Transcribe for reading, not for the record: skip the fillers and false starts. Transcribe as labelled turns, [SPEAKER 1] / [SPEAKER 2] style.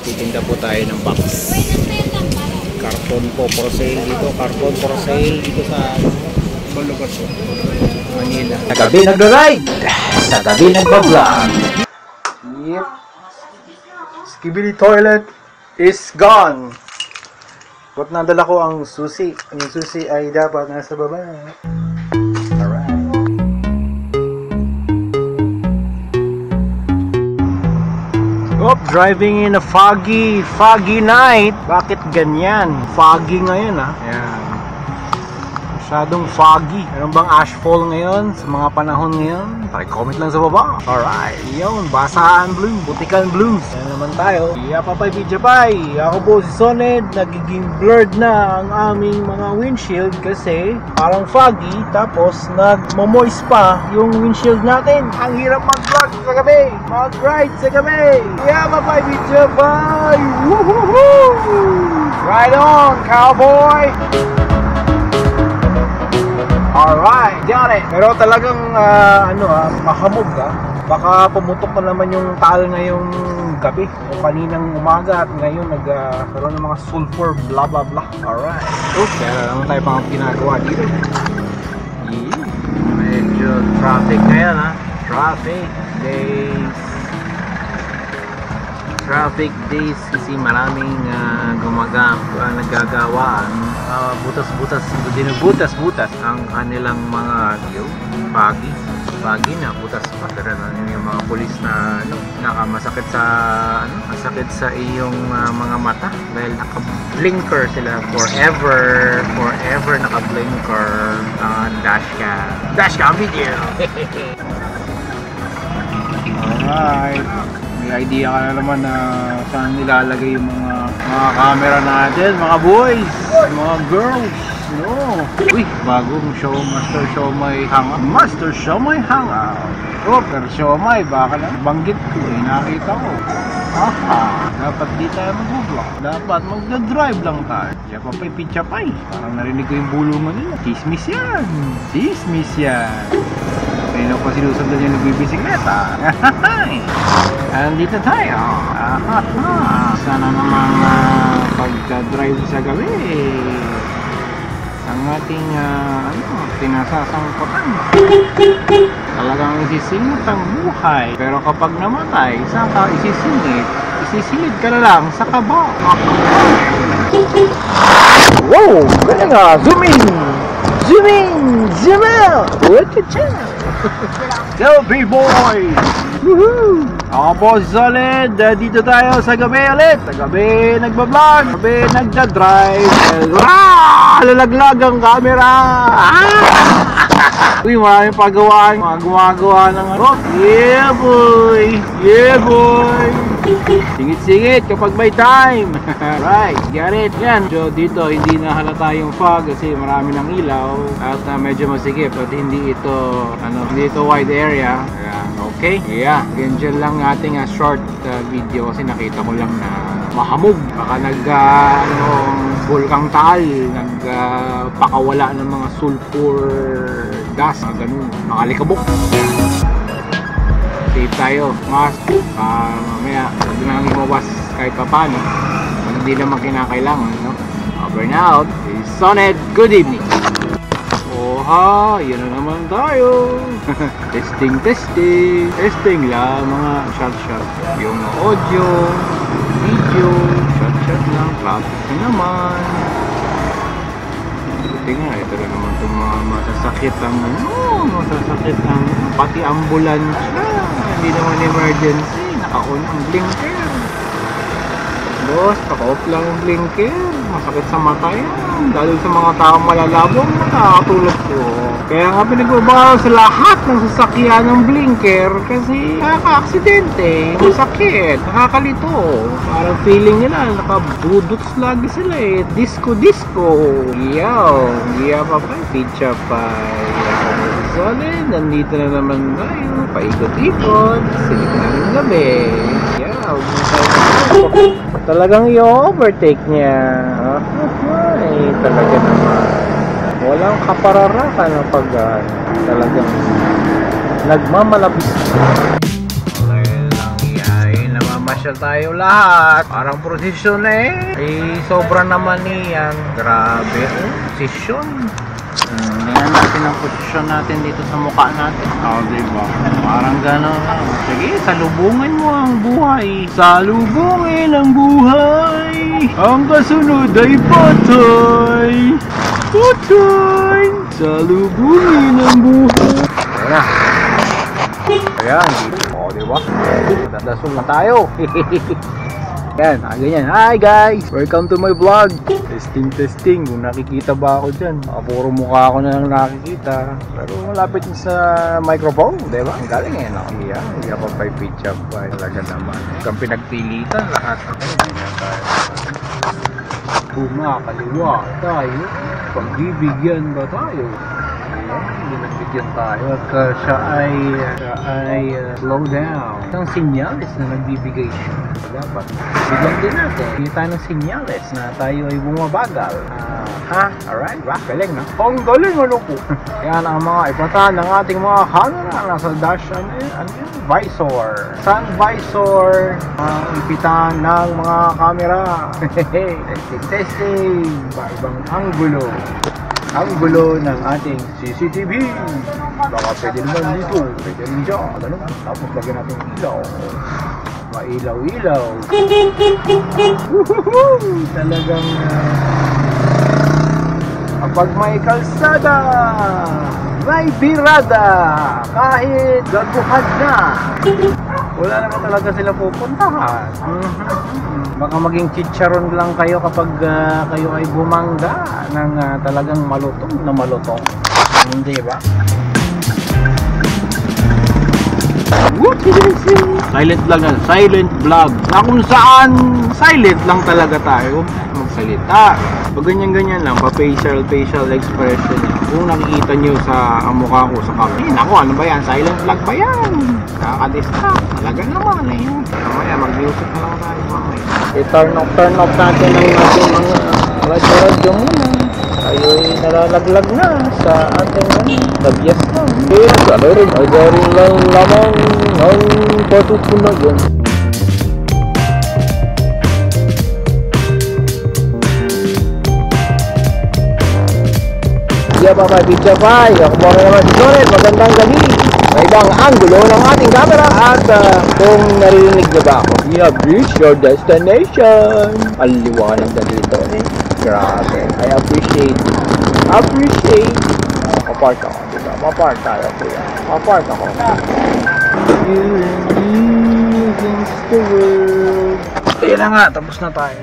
[SPEAKER 1] Titinda po tayo ng box. Karton po for sale dito. Karton for sale dito sa lugar po, Manila. Sa gabi nag-ride, sa gabi nag-vlog. Yep. Skibidi toilet is gone. But nadala ko ang susi. Ang susi ay dapat nasa baba. Alright. Oh, driving in a foggy night. Bakit ganyan? Foggy ngayon Ayan. Masyadong foggy. Meron bang ashfall ngayon sa mga panahon ngayon? Paki-comment lang sa baba. Alright, yun, basaan blue, butikan blues. Yan naman tayo. Papay Bijapay. Ako po si Soned. Nagiging blurred na ang aming mga windshield kasi parang foggy. Tapos nagmo-moist pa yung windshield natin. Ang hirap mag-vlog sa gabi, mag-ride sa gabi. Papay Bijapay. Woohoo! Ride on, cowboy! Alright, got it. Pero talagang mahamog Baka pumutok pa naman yung tal ngayong gabi o kaninang umaga at ngayon nagkaroon ng mga sulfur blah blah blah. Alright. Kaya naman tayo pang ginagawa dito. Medyo traffic ngayon Traffic days kasi maraming nagagawaan. Butas-butas ang kanilang mga baggy na butas pa. Pero yung mga pulis na nakamasakit masakit sa iyong mga mata dahil naka-blinker sila forever naka-blinker ang dashcam video. Alright, may idea ka na naman na saan nilalagay yung mga camera natin, mga boys, mga girls. Uy, bagong show, Master Siomay Hangout. Pero Siomay, baka lang banggit ko nakita ko. Dapat di tayo mag-vlog. Dapat mag-drive lang tayo. Papay Bijapay. Parang narinig ko yung bulungan nila. Chismis yan. Ayun pa sinusundan niya nagbibisikleta. Andito tayo. Sana naman pag-drive sa gabi ang ating pinasasangkutan. Talagang isisingit ang buhay. Pero kapag namatay, saka isisilid ka na lang sa kaba. Wow! Galing Zoom out! What the channel? Go B-boy! Woohoo! Ako po si Solid. Dito tayo sa gabi ulit. Sa gabi nagbablog. Gabi nagdadrive. Lalaglag ang camera. Uy, maraming pagawaan. Mga gumagawa ng Yeah boy! Singit-singit kapag may time. Right, got it. Yan. So dito hindi na halata yung fog kasi marami ng ilaw at medyo masikip at hindi ito wide area. Ayan, okay. Ganyan lang ating short video kasi nakita ko lang na mahamog. Baka Bulkang Taal nagpakawala ng mga sulfur gas, ganun, makalikabok. Safe tayo, mask, mamaya huwag nang imawas kahit papano kung hindi naman kinakailangan, Over and out, is Soned. Good evening. Yan na naman tayo. Testing lang, mga shot yung audio, video, shot lang, traffic naman. Tingnan, ito na naman itong mga masasakit ang pati ambulance hindi naman emergency, naka-on ang blinker. Boss, naka-off lang ang blinker, masakit sa mata yan, lalo sa mga taong malalabong nakakatulog ko. Kaya nga pinagbabago sa lahat ng sasakyan ng blinker kasi nakaka-aksidente, masakit, nakakalito. Parang feeling nila nakabudots lagi sila disco. Papay Bijapay. Solid, nandito na naman tayo, paikot-ikot, silikon ng gabi. Talagang i-overtake niya. Talaga naman. Walang kapararakan na pag talagang nagmamalabis. Okay lang, namamasyal pasyal tayo lahat. Parang prosesyon eh. Eh, sobra naman yan. Grabe. Posisyon. Tingnan natin ang posisyon natin dito sa mukha natin. Diba? Parang gano'n. Sige, salubungin mo ang buhay. Salubungin ang buhay. Ang kasunod ay patay. Patay. Salubungin ang buhay. Ayan. O, diba? Dadasol na tayo. Yan, ganyan. Hi guys! Welcome to my vlog. Testing. Kung nakikita ba ako dyan? Puro mukha ako na lang nakikita. Pero malapit sa microphone, diba? Ang galing eh, no? Iya pa pa pitch up. Talaga naman. Kung pinagpilitan lahat. Ganyan tayo. Kaliwa tayo. Pagbibigyan ba tayo? Binagbigyan tayo at siya ay slow down. Isang sinyales na nagbibigay siya. Dapat bigyan din natin. Kita ng sinyales na tayo ay bumabagal. Alright? Galing na. Ang galing ano po. Yan ang mga ipatan ng ating mga camera. Nasa dash visor. Sun visor. Ang ipitan ng mga camera. Testing. Ibang anggulo. Ang gulo ng ating CCTV. Baka pwede naman dito. Pwede rin dyan. Tapos lagyan natin ilaw. Mailaw-ilaw. Talagang kapag may kalsada, may birada. Kahit gaguhad na. Wala naman talaga sila pupuntahan. Baka maging chicharon lang kayo kapag kayo ay bumangga ng talagang malutong na malutong. Hindi ba? Silent vlog na. Silent vlog. Na kung saan silent lang talaga tayo magsalita. Pag ganyan-ganyan lang, pa-facial expression. Kung nakikita nyo sa mukha ko sa camera, ako, ano ba yan? Silent vlog ba yan? Nakaka-distract. Talaga naman eh. Mamaya, mag-music na lang tayo. I-turn off natin ang ating mga radyo muna. Tayo ay nalalaglag na sa ating nabiyas na. Kaya nagarin lang lamang ang patutunagan. Picture pa. Ako mo naman si Jonet. Magandang gabi. May ibang anggulo ng ating camera. At kung narinig na ba ako, you have reached your destination. Ang liwanag na dito eh. Grabe. I appreciate. Mapark ako. Diba? Mapark tayo kuya. Mapark ako. You and me against the world. Ayan na nga. Tapos na tayo.